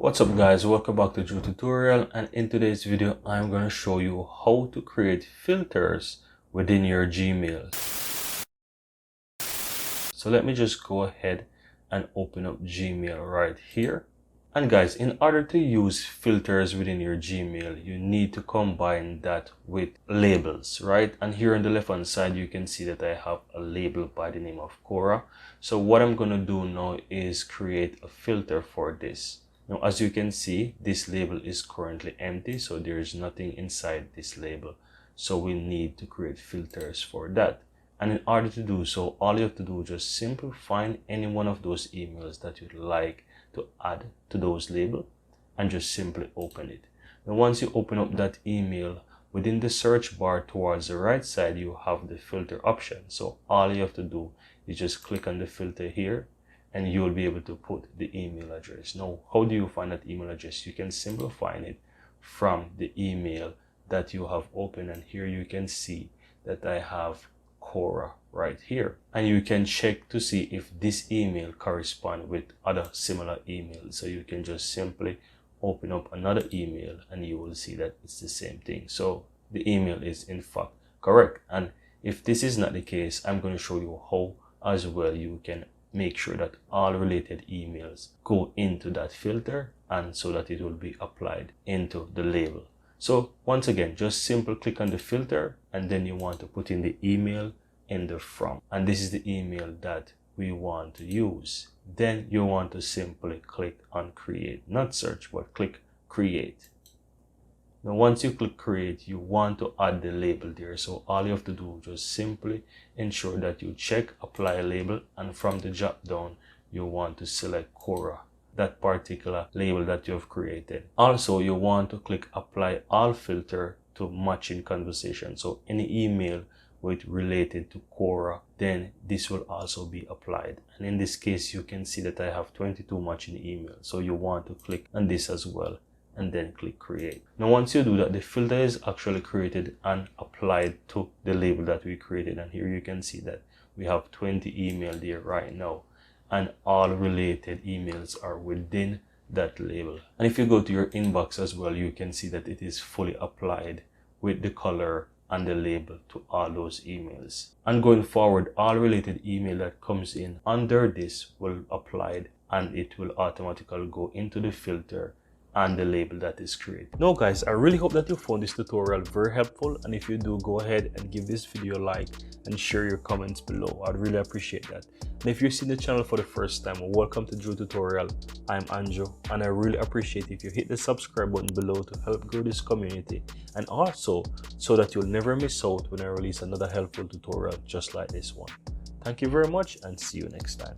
What's up guys, welcome back to Drew Tutorial, and in today's video I'm going to show you how to create filters within your Gmail. So let me just go ahead and open up Gmail right here. And guys, in order to use filters within your Gmail, you need to combine that with labels, right? And here on the left hand side you can see that I have a label by the name of Quora. So what I'm going to do now is create a filter for this. Now, as you can see, this label is currently empty, so there is nothing inside this label. So we need to create filters for that. And in order to do so, all you have to do is just simply find any one of those emails that you'd like to add to those labels and just simply open it. Now, once you open up that email, within the search bar towards the right side, you have the filter option. So all you have to do is just click on the filter here, and you will be able to put the email address. Now, how do you find that email address? You can simply find it from the email that you have opened. And here you can see that I have Quora right here. And you can check to see if this email corresponds with other similar emails. So you can just simply open up another email and you will see that it's the same thing. So the email is in fact correct. And if this is not the case, I'm going to show you how as well you can make sure that all related emails go into that filter, and so that it will be applied into the label. So once again, just simply click on the filter, and then you want to put in the email in the from, and this is the email that we want to use. Then you want to simply click on create, not search, but click create. Now once you click create, you want to add the label there. So all you have to do is just simply ensure that you check apply label, and from the drop down you want to select Quora, that particular label that you have created. Also, you want to click apply all filter to matching conversation. So any email with related to Quora, then this will also be applied. And in this case, you can see that I have 22 matching emails. So you want to click on this as well, and then click create. Now once you do that, the filter is actually created and applied to the label that we created. And here you can see that we have 20 emails there right now, and all related emails are within that label. And if you go to your inbox as well, you can see that it is fully applied with the color and the label to all those emails. And going forward, all related email that comes in under this will applied, and it will automatically go into the filter and the label that is created. Now guys, I really hope that you found this tutorial very helpful, and if you do, go ahead and give this video a like and share your comments below. I'd really appreciate that. And if you're seeing the channel for the first time, welcome to Drew Tutorial. I'm Andrew, and I really appreciate if you hit the subscribe button below to help grow this community, and also so that you'll never miss out when I release another helpful tutorial just like this one. Thank you very much, and see you next time.